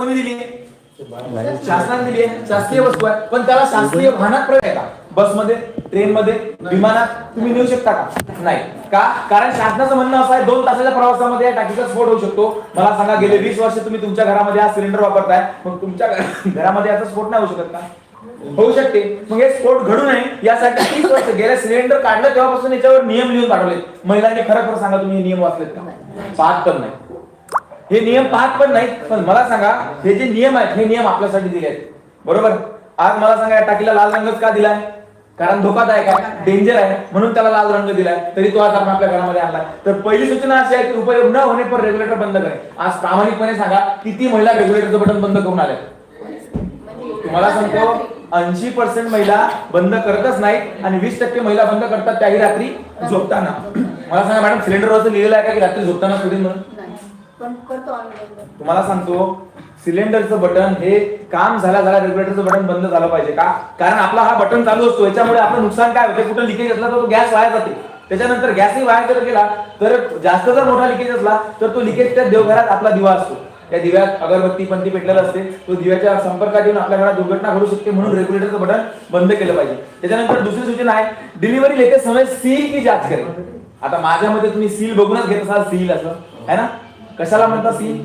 कोणी दिली आहे? शासनाने दिली आहे, शासकीय वस्तू आहे. पण त्याला शासकीय वाहनात प्रयोग आहे का? बसमध्ये, ट्रेनमध्ये, विमानात तुम्ही नेऊ शकता का? नाही. का? कारण शासनाचं म्हणणं असं आहे 2 तासाच्या प्रवासामध्ये या टाकीचा स्फोट होऊ शकतो. मला सांगा, गेले 20 वर्ष तुम्ही तुमच्या घरामध्ये हा सिलेंडर वापरताय, मग तुमच्या घरामध्ये याचा स्फोट नाही होऊ शकत का? होऊ शकते. मग हे स्फोट घडू नये यासाठी 30 वर्ष गेले सिलेंडर काढलं तेव्हापासून याच्यावर नियम लिहून पाठवले. महिलांनी खरं सांगा, तुम्ही हे नियम वाचलेत का? पाहत पण नाही. हे नियम पाहत पण नाही. पण मला सांगा, हे जे नियम आहेत हे नियम आपल्यासाठी दिले आहेत, बरोबर? आज मला सांगा, या टाकीला लाल रंगच का दिलाय? कारण धोकादायक आहे, डेंजर आहे, म्हणून त्याला लाल रंग दिलाय. तरी तो आज आपण आपल्या घरामध्ये आणलाय. तर पहिली सूचना अशी आहे की उपयोग न होणे पर रेग्युलेटर बंद करे. आज प्रामाणिकपणे सांगा, किती महिला रेग्युलेटरचं बटन बंद करून आल्या? तुम्हाला सांगतो, 80% महिला बंद करतच नाहीत आणि 20% महिला बंद करतात, त्याही रात्री झोपताना. मला सांगा मॅडम, सिलेंडरवरचं लिहिलेलं आहे का की रात्री झोपताना सोडीन म्हणून? तुम्हाला सांगतो, सिलेंडरचं बटन हे काम झाल्या रेग्युलेटरचं बटन बंद झालं पाहिजे. का? कारण आपला हा बटन चालू असतो, याच्यामुळे आपलं नुकसान काय होते? कुठं लिकेज असला तर तो गॅस वाया जाते. त्याच्यानंतर गॅसही वाया जर गेला तर जास्त जर मोठा लिकेज असला तर तो लिकेज त्या देवघरात आपला दिवा असतो, त्या दिव्यात अगरबत्ती पंथी पेटलेला असते, तो दिव्याच्या संपर्कात येऊन आपल्या घरात दुर्घटना घडू शकते. म्हणून रेग्युलेटरचं बटन बंद केलं पाहिजे. त्याच्यानंतर दुसरी सूचना आहे, डिलिव्हरी लेते समय सील की जांच करें. आता माझ्या मध्ये तुम्ही सील बघूनच घेत असाल, सील असं है ना? कशाला म्हणतात सील?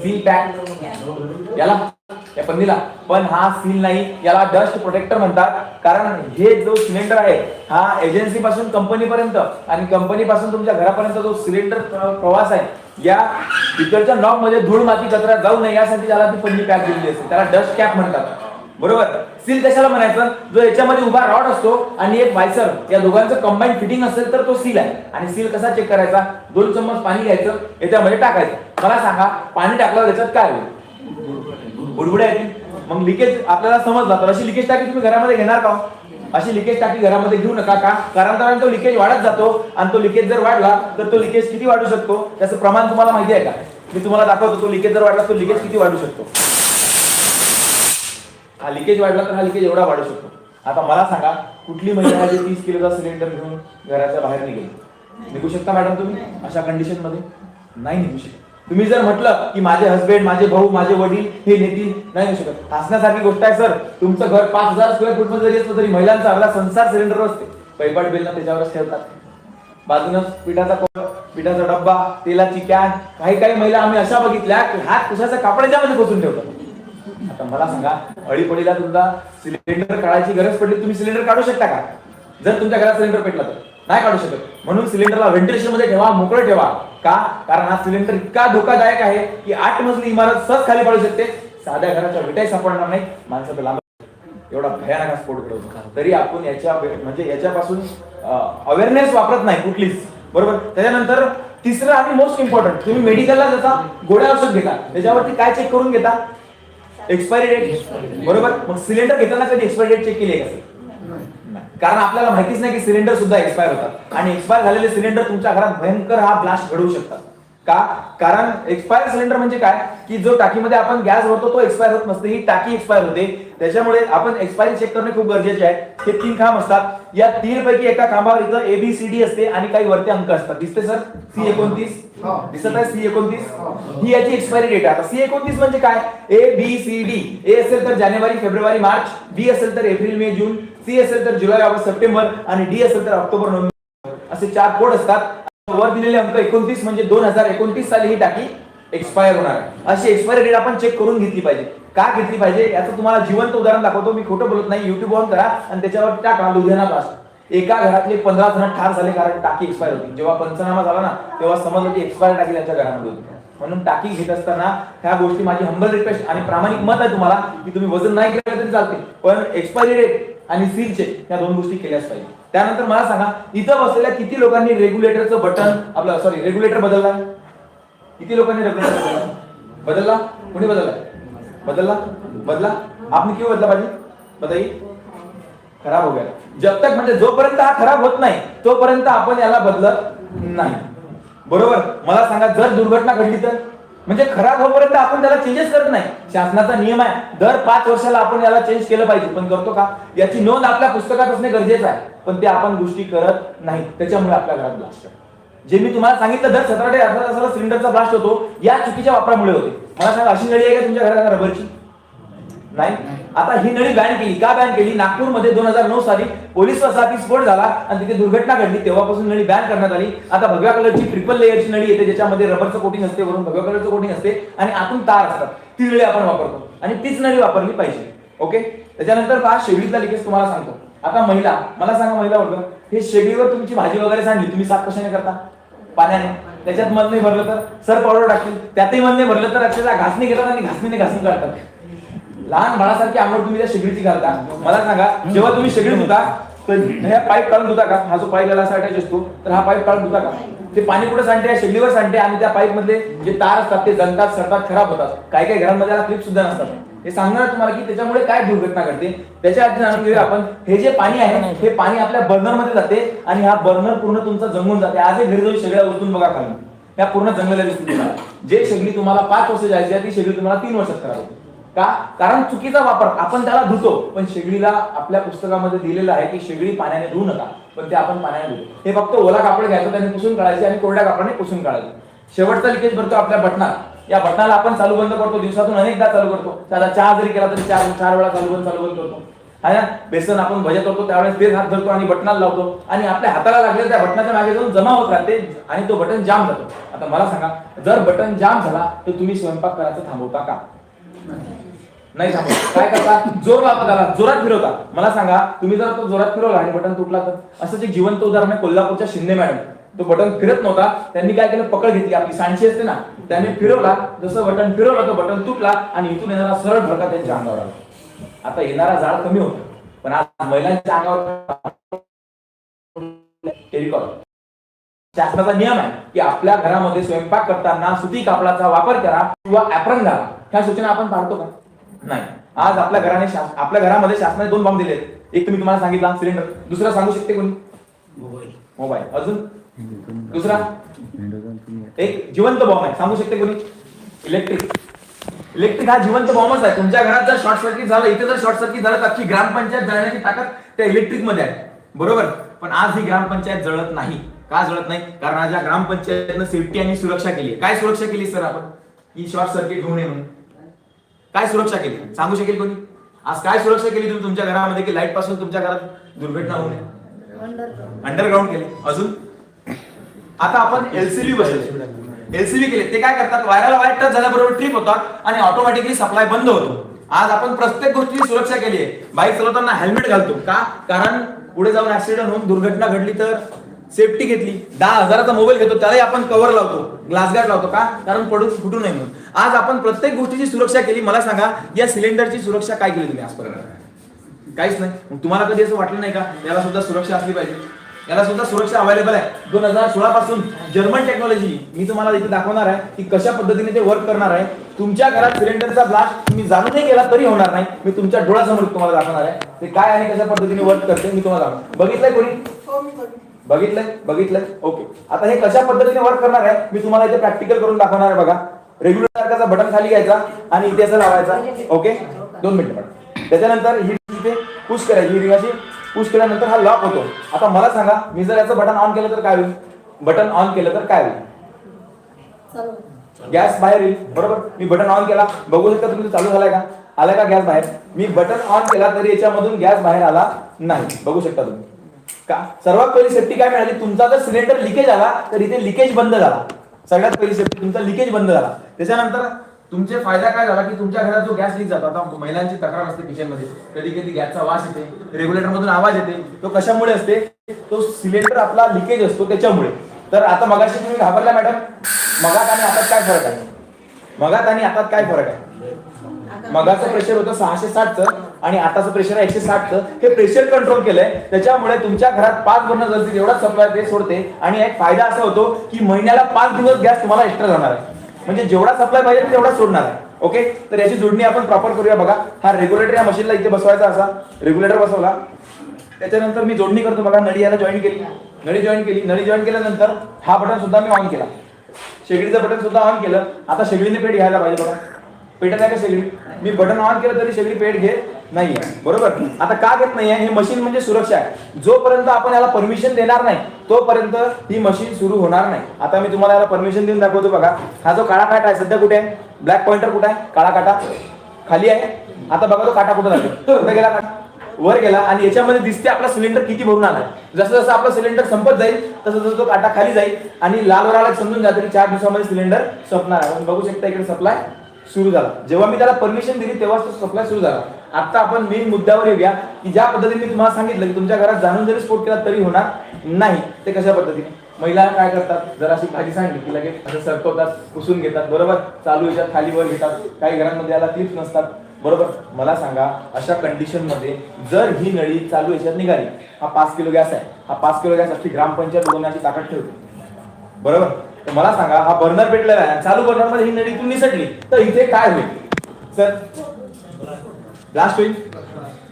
सील पॅक याला, या पन्नीला. पण हा सील नाही, याला डस्ट प्रोटेक्टर म्हणतात. कारण हे जो सिलेंडर आहे हा एजन्सी पासून कंपनी पर्यंत आणि कंपनी पासून तुमच्या घरापर्यंत जो सिलेंडर प्रवास आहे, या इकडच्या नॉब मध्ये धूळ माती कचरा जाऊ नये यासाठी त्याला ती पन्नी पॅक दिलेली असते. त्याला डस्ट कॅप म्हणतात, बरोबर? सील कशाला म्हणायचं? जो याच्यामध्ये उभा रॉड असतो आणि एक वायसर, या दोघांचं कंबाईन फिटिंग असेल तर तो सील आहे. आणि सील कसा चेक करायचा? 2 चम्मच पाणी घ्यायचं, याच्यामध्ये टाकायचं. मला सांगा, पाणी टाकल्यावर याच्यात काय होईल? बुडबुड्या येतील. मग लिकेज आपल्याला समजला तर अशी लिकेज टाकी तुम्ही घरामध्ये घेणार का? अशी लिकेज टाकी घरामध्ये घेऊ नका. का? कारण तो लिकेज वाढत जातो आणि तो लिकेज जर वाढला तर तो लिकेज किती वाढू शकतो त्याचं प्रमाण तुम्हाला माहिती आहे का? मी तुम्हाला दाखवतो. तो लिकेज जर वाढला तो लिकेज किती वाढू शकतो. हा लिकेज वाढला तर हा लिकेज एवढा वाढू शकतो. आता मला सांगा, कुठली महिला आहे जी 30 किलोचा सिलेंडर घेऊन घराच्या बाहेर निघेल? निघू शकता मॅडम तुम्ही अशा कंडिशन मध्ये? नाही निघू शकत. तुम्ही जर म्हटलं की माझे हस्बंड, माझे भाऊ, माझे वडील हे नेतील, नाही नेऊ शकत. हसण्यासारखी गोष्ट आहे सर. तुमचं घर 5000 स्क्वेअर फूट मध्ये जरी असलं तरी महिलांचा अर्धा संसार सिलेंडर असते. पैपाट बेलना त्याच्यावरच ठेवतात. बाजूनच पिठाचा डब्बा, तेलाची कॅन. काही महिला आम्ही अशा बघितल्या की हात पुसायचा कापडाच्या मध्ये पोचून ठेवतात. आता मला सांगा, अळीपडीला तुमचा सिलेंडर काढायची गरज पडली, तुम्ही सिलेंडर काढू शकता का? जर तुमच्या घरात सिलेंडर पेटला तर नाही काढू शकत. म्हणून सिलेंडरला व्हेंटिलेशन मध्ये ठेवा, मोकळं ठेवा. का? कारण हा सिलेंडर इतका धोकादायक आहे की 8 मजली इमारत सहज खाली पडू शकते. साध्या घराच्या विटाही सापडणार नाही, माणसाचं लांब एवढा भयानक स्फोट घडवतो. तरी आपण याच्यापासून अवेअरनेस वापरत नाही कुठलीच, बरोबर? त्याच्यानंतर तिसरं आणि मोस्ट इम्पॉर्टंट, तुम्ही मेडिकलला जाता, गोळ्या औषध घेता, त्याच्यावरती काय चेक करून घेता? एक्सपायरी डेट, बरोबर? मग सिलेंडर घेताना कधी एक्सपायरी डेट चेक केली आहे का? कारण आपल्याला माहितीच नाही की सिलेंडर सुद्धा एक्सपायर होतात आणि एक्सपायर झालेले सिलेंडर तुमच्या घरात भयंकर हा ब्लास्ट घडवू शकतात. का? कारण एक्सपायर सिलेंडर म्हणजे काय की जो टाकीमध्ये आपण गॅस भरतो तो एक्सपायर होत नसते, ही टाकी एक्सपायर होते. त्याच्यामुळे आपण एक्सपायरी चेक करणे खूप गरजेचे आहे. हे 3 खांब असतात. या 3 पैकी एका खांबावर इथं ABCD असते आणि काही वरती अंक असतात. दिसते सर? C29 दिसत आहे? C29 ही याची एक्सपायरी डेट आहे. आता C29 म्हणजे काय? ABCD. A असेल तर जानेवारी, फेब्रुवारी, मार्च. B असेल तर एप्रिल, मे, जून. C असेल तर जुलै, ऑगस्ट, सप्टेंबर आणि D असेल तर ऑक्टोबर, नोव्हेंबर. असे 4 कोड असतात. वर दिलेले अंक 29 म्हणजे 2029 साली ही टाकी एक्सपायर होणार आहे. अशी एक्सपायरी डेट आपण चेक करून घेतली पाहिजे. का घेतली पाहिजे याचं तुम्हाला जिवंत उदाहरण दाखवतो. मी खोटं बोलत नाही. युट्यूब ऑन करा आणि त्याच्यावर टाका लुधियाना ब्लास्ट. एका घरातले 15 जण ठार झाले कारण टाकी एक्सपायर होती. जेव्हा पंचनामा झाला ना तेव्हा समजलं की एक्सपायर टाकी त्यांच्या घरामध्ये होती. म्हणून टाकी घेत असताना ह्या गोष्टी, माझी हंबल रिक्वेस्ट आणि प्रामाणिक मत आहे तुम्हाला की तुम्ही वजन नाही केलं तरी चालते, पण एक्सपायरी डेट आणि सील चेक या 2 गोष्टी केल्याच पाहिजे. त्यानंतर मला सांगा, इथं बसलेल्या किती लोकांनी रेग्युलेटरचं बटन रेग्युलेटर बदलला? किती लोकांनी रेग्युलेटर बदलला? कोणी बदलला? बदला. आपने क्यों बदला पाहिजे? बताइए. खराब हो गया. जब तक म्हणजे जोपर्यंत हा खराब होत नाही तोपर्यंत आपण याला बदलत नाही, बरोबर? मला सांगा, जर दुर्घटना घडली तर म्हणजे खराब होईपर्यंत आपण त्याला चेंजेस करत नाही. शासनाचा नियम आहे दर 5 वर्षाला आपण याला चेंज केलं पाहिजे. पण करतो का? याची नोंद आपल्या पुस्तकात असणे गरजेचं आहे, पण ते आपण गोष्टी करत नाही. त्याच्यामुळे आपल्या घरात ब्लास्ट. जे मी तुम्हाला सांगितलं दर 17 ते 18 तासाला सिलेंडरचा ब्लास्ट होतो, या चुकीच्या वापरामुळे होते. मला सांगा, अशी नळी आहे का तुमच्या घरात रबरची? नाही. आता ही नळी बॅन केली. का बॅन केली? नागपूरमध्ये 2009 साली पोलीस वसाहतीत स्फोट झाला आणि तिथे दुर्घटना घडली, तेव्हापासून नळी बॅन करण्यात आली. आता भगव्या कलरची ट्रिपल लेयरची नळी येते, ज्याच्यामध्ये रबरचं कोटिंग असते, वरून भगव्या कलरचं कोटिंग असते आणि आतून तार असतात. ती नळी आपण वापरतो आणि तीच नळी वापरली पाहिजे. ओके. त्याच्यानंतर पहा, शेगडीतला लिकेज तुम्हाला सांगतो. आता महिला, मला सांगा महिला वर्ग, हे शेगडीवर तुमची भाजी वगैरे सांडली, तुम्ही साफ कशाने करता? पाण्याने. त्याच्यात मध नाही भरलं तर सर पावडर टाकतील, त्यातही मध नाही भरलं तर अक्षरशः घासणी घेतात आणि घासणीने घासून काढतात. लहान बाळासारखी आंघोळ तुम्ही त्या शेगडीची घालता. मला सांगा, जेव्हा तुम्ही शेगडी धुता तर ह्या पाईप काढून धुता का? हा जो पाईप याला असा अटॅच असतो, तर हा पाईप काढून धुता का? ते पाणी कुठे सांडते? या शेगडीवर सांडते आणि त्या पाईप मधले जे तार असतात ते जळतात, सडतात, खराब होतात. काही काही घरांमध्ये याला क्लिप सुद्धा नसतात. हे सांगणार तुम्हाला की त्याच्यामुळे काय दुर्घटना घडते. त्याच्या आधी जाणून घेऊया आपण. हे जे पाणी आहे, हे पाणी आपल्या बर्नर मध्ये जाते आणि हा बर्नर पूर्ण तुमचा जमून जाते. आजही घरी जाऊन शेगड्या उतरून बघा खाली, या पूर्ण जंगलेल्या दिसते तुम्हाला. जे शेगडी तुम्हाला 5 वर्ष जायची आहे, ती शेगडी तुम्हाला 3 वर्षात खराब होते. का? कारण चुकीचा वापर. आपण त्याला धुतो, पण शेगडीला आपल्या पुस्तकामध्ये दिलेलं आहे की शेगडी पाण्याने धुवू नका, पण ते आपण पाण्याने धुतो. हे फक्त ओला कापड घ्यायचं, त्याने पुसून काढायचे आणि कोरड्या कापडाने पुसून काढायचं. शेवटचा लिकेज भरतो आपल्या बटनात. या बटनाला आपण चालू बंद करतो, दिवसातून अनेकदा चालू करतो. त्याला चहा जरी केला तरी 4 वेळा चालू बंद करतो. आहे ना? बेसन आपण भजे करतो त्यावेळेस तेच हात धरतो आणि बटनाला लावतो आणि आपल्या हाताला लागलेलं त्या बटनाच्या मागे जाऊन जमा होत राहते आणि तो बटन जाम जातो. आता मला सांगा, जर बटन जाम झाला तर तुम्ही स्वयंपाक करायचं थांबवता का? नाही थांबवत. काय करता? जोर लावता, त्याला जोरात फिरवता. मला सांगा, तुम्ही जर तो जोरात फिरवला आणि बटन तुटला तर? असंच एक जिवंत उदाहरण आहे कोल्हापूरच्या शिंदे मॅडम. तो बटन फिरत नव्हता, त्यांनी काय केलं, पकड घेतली, आपली सांडशी असते ना, त्याने फिरवला. जसं बटन फिरवलं तो बटन तुटला आणि इथून येणारा सरळ भडका त्यांच्या अंगावर आला. आता येणारा जाळ कमी होतो, पण आज महिलांच्या अंगावर टेलिकॉम. शासनाचा नियम आहे की आपल्या घरामध्ये स्वयंपाक करताना सुती कापडाचा वापर करा किंवा ऍप्रन घाला. ह्या सूचना आपण पाळतो का? नाही. आज आपल्या घरामध्ये शासनाने 2 बॉम्ब दिले. एक तुम्ही तुम्हाला सांगितला सिलेंडर, दुसरा सांगू शकते कोणी? मोबाईल. अजून दुसरा एक जिवंत बॉम्ब आहे, सांगू शकते कोणी? इलेक्ट्रिक हा जिवंत बॉम्बच आहे. तुमच्या घरात जर शॉर्ट सर्किट झालं, इथे जर शॉर्ट सर्किट झालं तर अख्खी ग्रामपंचायत जळण्याची ताकद त्या इलेक्ट्रिक मध्ये आहे. बरोबर. पण आज ही ग्रामपंचायत जळत नाही. का जळत नाही? कारण आज या ग्रामपंचायतनं सेफ्टी आणि सुरक्षा केली. काय सुरक्षा केली सर आपण? की शॉर्ट सर्किट होऊ नये म्हणून. काय सुरक्षा केली सांगू शकेल कोणी? आज काय सुरक्षा केली तुम्ही तुमच्या घरामध्ये की लाईट पासून तुमच्या घरात दुर्घटना होऊ नये? अंडरग्राऊंड केले. अजून आता आपण एलसीबी बसवले. एलसीबी केले. ते काय करतात? वायराला वायर टच झाल्याबरोबर ट्रिप होतात आणि ऑटोमॅटिकली सप्लाय बंद होतो. आज आपण प्रत्येक गोष्टीची सुरक्षा केली आहे. बाईक चालवताना हेल्मेट घालतो. का? कारण पुढे जाऊन ऍक्सिडेंट होऊन दुर्घटना घडली तर सेफ्टी घेतली. 10,000चा मोबाईल घेतो, त्यालाही आपण कव्हर लावतो, ग्लास गार्ड लावतो. का? कारण फुटू नये म्हणून. आज आपण प्रत्येक गोष्टीची सुरक्षा केली. मला सांगा, या सिलेंडरची सुरक्षा काय केली तुम्ही आजपर्यंत? काहीच नाही. मग तुम्हाला कधी असं वाटलं नाही का याला सुद्धा सुरक्षा असली पाहिजे? याला सुद्धा सुरक्षा अवेलेबल आहे. 2016 पासून जर्मन टेक्नॉलॉजी मी तुम्हाला इथे दाखवणार आहे की कशा पद्धतीने ते वर्क करणार आहे. तुमच्या घरात सिलेंडरचा ब्लास्ट तुम्ही जाणूनही केला तरी होणार नाही. मी तुमच्या डोळ्यासमोर तुम्हाला दाखवणार आहे ते काय आणि कशा पद्धतीने वर्क करते. मी तुम्हाला बघितलंय कोणी? बघितलंय. ओके. आता हे कशा पद्धतीने वर्क करणार आहे मी तुम्हाला इथे प्रॅक्टिकल करून दाखवणार आहे. बघा, रेग्युलर सारखाचा बटन खाली घ्यायचा आणि इथे असं लावायचा. ओके, 2 मिनिटं. त्याच्यानंतर ही इथे पुश करायची. ही रिंग अशी पुश केल्यानंतर हा लॉक होतो. आता मला सांगा, मी जर याचं बटन ऑन केलं तर काय होईल? बटन ऑन केलं तर काय होईल? गॅस बाहेर येईल. बरोबर. मी बटन ऑन केला, बघू शकता तुम्ही चालू झालाय का? आलाय का गॅस बाहेर? मी बटन ऑन केला तरी याच्यामधून गॅस बाहेर आला नाही. बघू शकता तुम्ही. का? सर्वात पहिली सेफ्टी काय मिळाली? तुमचा जर सिलेंडर लिकेज आला तर इथे लिकेज बंद झाला. सगळ्यात पहिली सेफ्टी, तुमचा लिकेज बंद झाला. त्याच्यानंतर तुमचे फायदा काय झाला की तुमच्या घरात जो गॅस लीक जातो, आता महिलांची तक्रार असते किचनमध्ये, कधी कधी गॅसचा वास येते, रेग्युलेटर मधून आवाज येते. तो कशामुळे असते? तो सिलेंडर आपला लिकेज असतो त्याच्यामुळे. तर आता मगाशी तुम्ही घाबरला मॅडम, मगात आणि आतात काय फरक आहे? मगात आणि आतात काय फरक आहे? मगाचं प्रेशर होतं 660चं आणि आताचं प्रेशर आहे 160चं. हे प्रेशर कंट्रोल केलंय, त्याच्यामुळे तुमच्या घरात 5 बर्नर जळतील एवढा सप्लाय ते सोडते. आणि एक फायदा असा होतो की महिन्याला 5 दिवस गॅस तुम्हाला एक्स्ट्रा जाणार आहे. म्हणजे जेवढा सप्लाय पाहिजे तेवढा सोडणार आहे. ओके. तर याची जोडणी आपण प्रॉपर करूया. बघा, हा रेग्युलेटर या मशीनला इथे बसवायचा. असा रेग्युलेटर बसवला. त्याच्यानंतर मी जोडणी करतो. बघा, नळी याला जॉईन केली. नळी जॉईन केल्यानंतर हा बटन सुद्धा मी ऑन केला. शेगडीचं बटन सुद्धा ऑन केलं. आता शेगडीने पेट घ्यायला पाहिजे. बघा, पेटत आहे का शेगडी? मी बटन ऑन केलं तरी शेगडी पेट घेत नाही, बरोबर. आता का घेत नाहीये? हे मशीन म्हणजे सुरक्षा आहे. जोपर्यंत आपण याला परमिशन देणार नाही तोपर्यंत ही मशीन सुरू होणार नाही. आता मी तुम्हाला याला परमिशन देऊन दाखवतो. बघा, हा जो काळा काटा आहे सध्या कुठे आहे? ब्लॅक पॉइंटर कुठे आहे? काळा काटा खाली आहे. आता बघा तो काटा कुठे जातो? कुठे गेला? काटा वर गेला. आणि याच्यामध्ये दिसते आपला सिलेंडर किती भरून आलाय. जसं जसं आपलं सिलेंडर संपत जाईल तसं तसं तो काटा खाली जाईल आणि लाल वर आला समजून जा तरी 4 दिवसामध्ये सिलेंडर संपणार आहे. बघू शकता इकडे सप्लाय सुरू झाला. जेव्हा मी त्याला परमिशन दिली तेव्हा तो सप्लाय सुरू झाला. आता आपण मेन मुद्द्यावर येऊया की ज्या पद्धतीने मी तुम्हाला सांगितलं की तुमच्या घरात जाणून जरी स्फोट केला तरी होणार नाही. ते कशा पद्धतीने? महिला काय करतात? जर अशी भाजी सांगली की लगेच असं सरकवतात, पुसून घेतात, बरोबर. चालू याच्यात खाली वर घेतात. काही घरांमध्ये याला क्लिप्स नसतात, बरोबर. मला सांगा, अशा कंडिशन मध्ये जर ही नळी चालू याच्यात निघाली, हा 5 किलो गॅस आहे, हा 5 किलो गॅस अशी ग्रामपंचायत उडवण्याची ताकद ठेवते, बरोबर. तर मला सांगा, हा बर्नर पेटलेला आहे, चालू बर्नर मध्ये ही नळी तू निसटली तर इथे काय होईल? सर, ब्लास्ट होईल,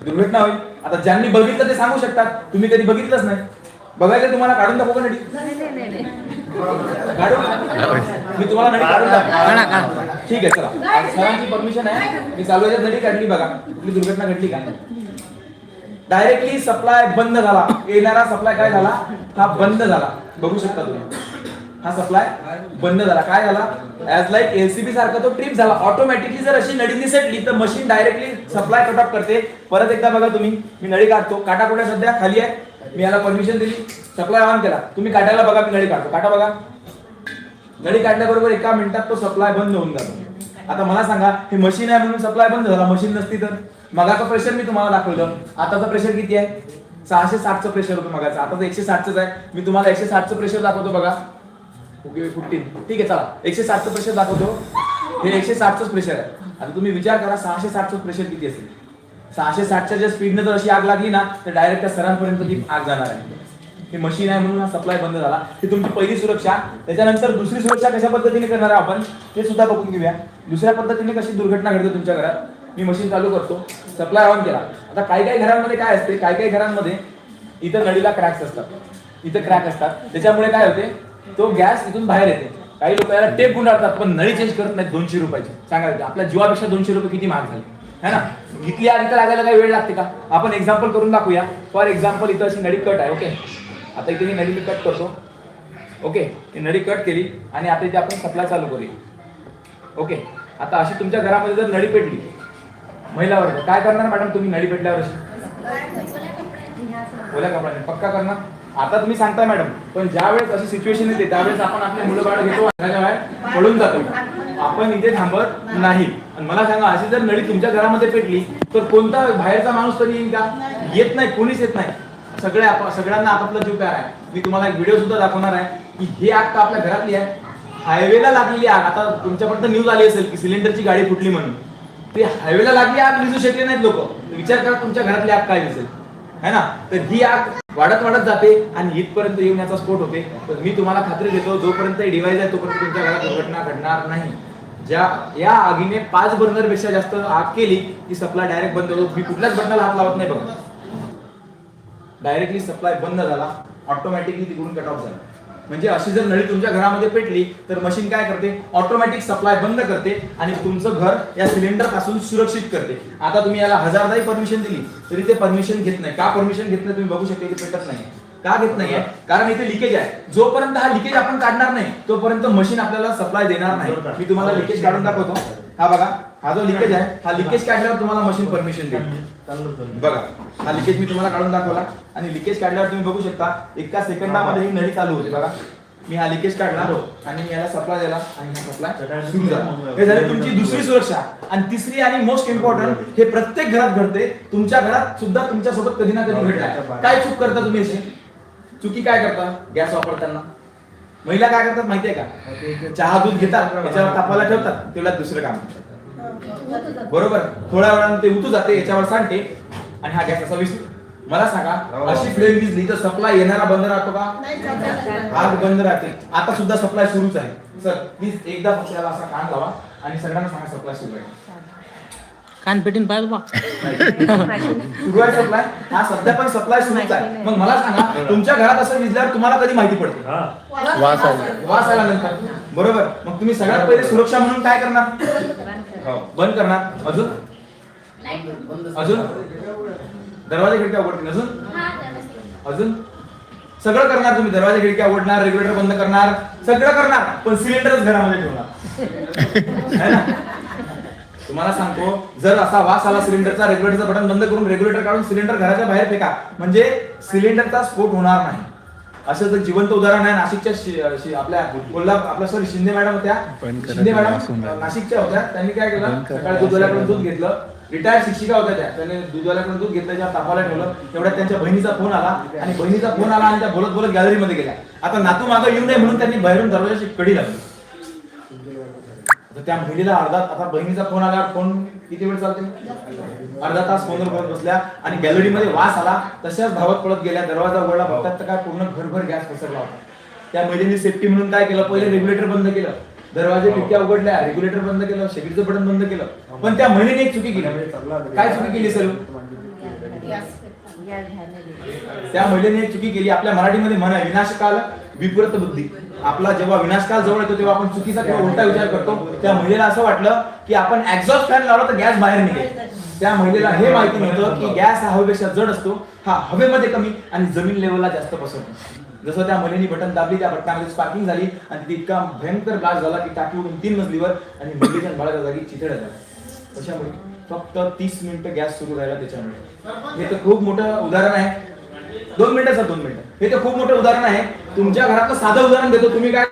दुर्घटना होईल. आता ज्यांनी बघितलं ते सांगू शकतात. तुम्ही कधी बघितलंच नाही. बघायचं तुम्हाला काढून दाखवू का नळी? काढू? मी तुम्हाला नळी काढून दाखवतो. ठीक आहे, चला. सरांची परमिशन आहे, मी चालू याच्यात नळी काढली. बघा कुठली दुर्घटना घडली का? डायरेक्टली सप्लाय बंद झाला. येणारा सप्लाय काय झाला? हा बंद झाला. बघू शकता तुम्ही, हा सप्लाय बंद झाला. काय झाला? ऍज लाईक एलसीबी सारखा तो ट्रिप झाला. ऑटोमॅटिकली जर अशी नळी निसटली तर machine directly supply cut off करते. परत एकदा बघा तुम्ही, मी नळी काढतो. काटा कुठे सध्या? खाली आहे. मी याला परमिशन दिली, सप्लाय ऑन केला. तुम्ही काढायला बघा, मी नळी काढतो. काटा बघा, नळी काढल्याबरोबर 1 मिनिटात तो सप्लाय बंद होऊन जातो. आता मला सांगा, हे मशीन आहे म्हणून सप्लाय बंद झाला. मशीन नसती तर? मगाचं प्रेशर मी तुम्हाला दाखवलं. आताचं प्रेशर किती आहे? 660चं प्रेशर होतं मगाचं. आता तर 160च आहे. मी तुम्हाला 160चं प्रेशर दाखवतो. बघा, ओके 15. ठीक आहे, चला 160चं प्रेशर दाखवतो. हे 160च प्रेशर आहे. आता तुम्ही विचार करा, 660चं प्रेशर किती असेल? 660च्या ज्या स्पीडने जर अशी आग लागली ना तर डायरेक्ट त्या सरांपर्यंत ती आग जाणार आहे. हे मशीन आहे म्हणून हा सप्लाय बंद झाला. ही तुमची पहिली सुरक्षा. त्याच्यानंतर दुसरी सुरक्षा कशा पद्धतीने करणार आहे आपण ते सुद्धा बघून घेऊया. दुसऱ्या पद्धतीने कशी दुर्घटना घडते तुमच्या घरात. मी मशीन चालू करतो, सप्लाय ऑन केला. आता काही काही घरांमध्ये काय असते? काही काही घरांमध्ये इथं नळीला क्रॅक्स असतात, इथं क्रॅक असतात. त्याच्यामुळे काय होते? तो गॅस इथून बाहेर येते. काही लोक याला टेप गुंडाळतात पण नळी चेंज करत नाहीत 200 रुपयाची. सांगा, आपल्या जीवापेक्षा 200 रुपये किती महाग झाले है ना? इथली आग इथं लागायला काही वेळ लागते का? आपण एक्झाम्पल करून दाखवूया. फॉर एक्झाम्पल, इथं अशी नळी कट आहे. ओके, आता इथे ही नळी मी कट करतो. ओके, ही नळी कट केली आणि आता इथे आपण सप्लाय चालू करूया. ओके, आता अशी तुमच्या घरामध्ये जर नळी पेटली, महिला वर्ग काय करणार मॅडम तुम्ही नळी पेटल्यावर? अशी ओल्या कपड्याने पक्का करणार. आता तुम्ही सांगताय मॅडम, पण ज्या वेळेस अशी सिच्युएशन येते त्यावेळेस आपण आपले मुलं बाळ घेतो, घराच्या बाहेर पळून जातो. आपण इथे थांबत नाही. आणि मला सांगा, अशी जर नळी तुमच्या घरामध्ये पेटली तर कोणता बाहेरचा माणूस तरी येईल का? येत नाही, कोणीच येत नाही. सगळ्यांना आपापला जीव प्यारा आहे. मी तुम्हाला एक व्हिडिओ सुद्धा दाखवणार आहे की ही आग तर आपल्या घरातली आहे, हायवेला लागलेली आग. आता तुमच्यापर्यंत न्यूज आली असेल की सिलेंडरची गाडी फुटली म्हणून. ते हायवेला लागली आग विजू शकले नाहीत लोक. विचार करा तुमच्या घरातली आग काय दिसेल, है ना? तर ही आग वाढत वाढत जाते आणि इथपर्यंत येऊन याचा स्फोट होते. तर मी तुम्हाला खात्री देतो, जोपर्यंत डिव्हाइस आहे तोपर्यंत तुमच्या घरात दुर्घटना घडणार नाही. या आगीने 5 बर्नर पेक्षा जास्त आग केली की सप्लाय डायरेक्ट बंद होतो. मी कुठल्याच बटनाला हात लावत नाही बघा, डायरेक्टली सप्लाय बंद झाला, ऑटोमॅटिकली तिकडून कट ऑफ झाला. म्हणजे अशी जर नळी तुमच्या घरामध्ये पेटली तर मशीन काय करते? ऑटोमॅटिक सप्लाय बंद करते आणि तुमचं घर या सिलेंडर पासून सुरक्षित करते. आता तुम्ही याला 1000दाही परमिशन दिली तरी ते परमिशन घेत नाही. का परमिशन घेत नाही? तुम्ही बघू शकता की पेटत नाही. का घेत नाहीये? कारण इथे लिकेज आहे. जोपर्यंत हा लिकेज आपण काढणार नाही तोपर्यंत मशीन आपल्याला सप्लाय देणार नाही. मी तुम्हाला लिकेज काढून दाखवतो. हा बघा, हा जो लिकेज आहे, हा लिकेज काढल्यावर तुम्हाला मशीन परमिशन देईल. बघा, हा लिकेज मी तुम्हाला काढून दाखवला आणि लिकेज काढल्यावर तुम्ही बघू शकता 1 सेकंदामध्ये ही नळी चालू होते. बघा, मी हा लिकेज काढला आणि मी याला सप्लाय दिला आणि हा सप्लाय सुरू झाला. हे झाली तुमची दुसरी सुरक्षा. आणि तिसरी आणि मोस्ट इम्पॉर्टंट, हे प्रत्येक घरात घडते. तुमच्या घरात सुद्धा तुमच्या सोबत कधी ना कधी घडलाय. काय चूक करता तुम्ही अशी? चुकी काय करता? गॅस वापरताना महिला काय करतात माहितीये का? चहा दूध घेतात, याच्यावर तापायला ठेवतात, तेवढ्यात दुसरं काम करतात, बरोबर. थोड्या वेळाने ते उतू जाते, याच्यावर सांडते आणि हा गॅस असा विसरू. मला सांगा, अशी फ्लेम विजली तर सप्लाय येणारा बंद राहतो का? आग बंद राहते. आता सुद्धा सप्लाय सुरूच आहे. सर प्लीज एकदा फक्त याला असा कान लावा आणि सगळ्यांना सांगा सप्लाय सुरू आहे. कान पेटीन पाहिजे बा सुरू आहे सप्लाय. हा सध्या पण सप्लाय सुरूच आहे. मग मला सांगा, तुमच्या घरात असं विजल्यावर तुम्हाला कधी माहिती पडते? वास आला नंतर, बरोबर. मग तुम्ही सगळ्यात पहिले सुरक्षा म्हणून काय करणार? बंद करणार. अजून अजून दरवाजा खिडक्या उघडतील अजून सगळं करणार तुम्ही, दरवाजा खिडक्या उघडणार, रेग्युलेटर बंद करणार, सगळं करणार, पण सिलेंडरच घरामध्ये ठेवणार है ना? तुम्हाला सांगतो, जर असा वास आला सिलेंडरचा, रेग्युलेटरचं बटन बंद करून रेग्युलेटर काढून सिलेंडर घराच्या बाहेर फेका, म्हणजे सिलेंडरचा स्फोट होणार नाही. असं जर जिवंत उदाहरण आहे नाशिकच्या आपल्या आपल्या सॉरी शिंदे मॅडम होत्या, शिंदे मॅडम नाशिकच्या होत्या. त्यांनी काय केलं, सकाळी दूधवाल्याकडून दूध घेतलं, रिटायर्ड शिक्षिका होत्या त्या, त्यांनी दूधवाल्याकडून दूध घेतलं, त्या तापाला ठेवलं. तेवढ्यात त्यांच्या बहिणीचा फोन आला आणि त्या बोलत बोलत गॅलरीमध्ये गेल्या. आता नातू मागं येऊ नये म्हणून त्यांनी बाहेरून दरवाजाची कडी लावली. त्या महिलेला आता बहिणीचा फोन आला, फोन किती वेळ चालते, अर्धा तास फोनवर बोलत बसल्या आणि गॅलरीमध्ये वास आला, तशाच धावत पळत गेल्या. दरवाजा उघडला, बघतात तर काय पूर्ण घरभर गॅस पसरला होता. त्या महिलेने सेफ्टी म्हणून काय केलं, पहिले रेग्युलेटर बंद केलं, दरवाजे खिडक्या उघडल्या, रेग्युलेटर बंद केलं, शेगडीचं बटन बंद केलं. पण त्या महिलेने एक चुकी केली. काय चुकी केली सर? त्या महिलेने एक चुकी केली. आपल्या मराठीमध्ये म्हण आहे, विनाशकाल विपरीत बुद्धी. आपला जेव्हा विनाशकाल जवळ येतो तेव्हा आपण चुकीचा किंवा उलटा विचार करतो. त्या महिलेला असं वाटलं की आपण एक्झॉस्ट फॅन लावला तर गॅस बाहेर निघेल. त्या महिलेला हे माहिती नव्हतं की गॅस हा हवेपेक्षा जड असतो, हा हवेमध्ये कमी आणि जमीन लेवलला जास्त पसरतो. जसं त्या महिलेने बटन दाबली, त्या बटनामध्ये स्पार्किंग झाली आणि ती इतका भयंकर ब्लास्ट झाला की टाकी उडून 3 मजलीवर आणि महिलेच्या बाळाच्या जागी चितड्या झाल्या. कशामुळे? फक्त 30 मिनिटं गॅस सुरू राहिला त्याच्यामुळे. हे तर खूप मोठं उदाहरण आहे. 2 मिनिटं सर, 2 मिनिटं. हे तर खूप मोठं उदाहरण आहे. तुमच्या घरातलं साधं उदाहरण देतो. तुम्ही काय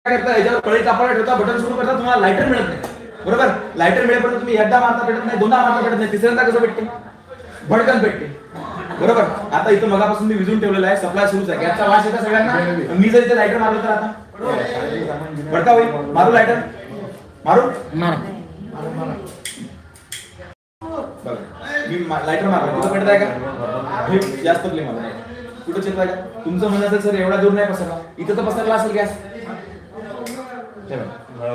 करता, याच्यावर कळी तापायला ठेवता, बटन सुरू करता, तुम्हाला लायटर मिळत नाही. बरोबर? लायटर मिळेपर्यंत तुम्ही एकदा मारता भेटत नाही, दोनदा मारता भेटत नाही, तिसऱ्यांदा कसं भेटते? भडकन भेटते. बरोबर? आता इथं मगापासून मी विजून ठेवलेला आहे, सप्लाय सुरूच आहे. गॅसचा वास येतो सगळ्यांना. मी जर इथे लायटर मारलं तर आता भडका होईल. मारू लायटर, मारू मी लायटर मारला, कुठं पेटत आहे का? हे जास्त प्ले मला कुठं चिरत आहे का? तुमचं म्हणणं असेल सर एवढा दूर नाही पसरला, इथं तर पसरला असेल गॅस.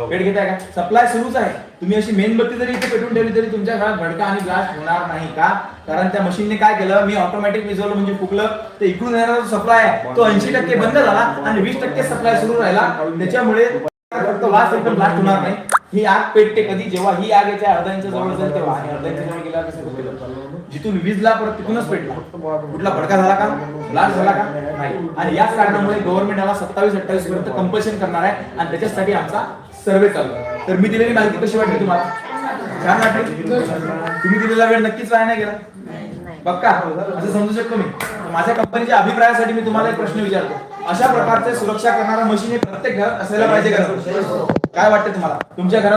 पेट घेत आहे का? सप्लाय सुरूच आहे. तुम्ही अशी मेणबत्ती जरी इथे पेटून ठेवली तरी तुमच्या घरात भडका आणि ब्लास्ट होणार नाही. का? कारण त्या मशीनने काय केलं, मी ऑटोमॅटिक विझवलं म्हणजे फुकलं, तर इकडून येणारा जो सप्लाय आहे तो 80% बंद झाला आणि 20% सप्लाय सुरू राहिला. त्याच्यामुळे फक्त वास एकदम ब्लास्ट होणार नाही. ही आग पेटते कधी, जेव्हा ही आग याच्या अर्धा इंच जवळ जाईल तेव्हा, आणि अर्धा इंच जवळ गेला जिथून वीजला परत तिथूनच पेटला. कुठला भडका झाला का, ब्लास्ट झाला का? नाही. आणि याच कारणामुळे गव्हर्नमेंट याला 27-28 पर्यंत कंपल्शन करणार आहे आणि त्याच्यासाठी आमचा सर्वे चालू आहे. तर मी दिलेली माहिती कशी वाटली तुम्हाला? छान वाटली? तुम्ही दिलेला वेळ नक्कीच वाया नाही गेला बघा, असं समजू शकतो मी. माझ्या कंपनीच्या अभिप्रायासाठी मी तुम्हाला एक प्रश्न विचारतो. अशा प्रकारचे सुरक्षा करणारा मशीन हे प्रत्येक घरात असायला पाहिजे का? काय वाटतं तुम्हाला? तुमच्या घरात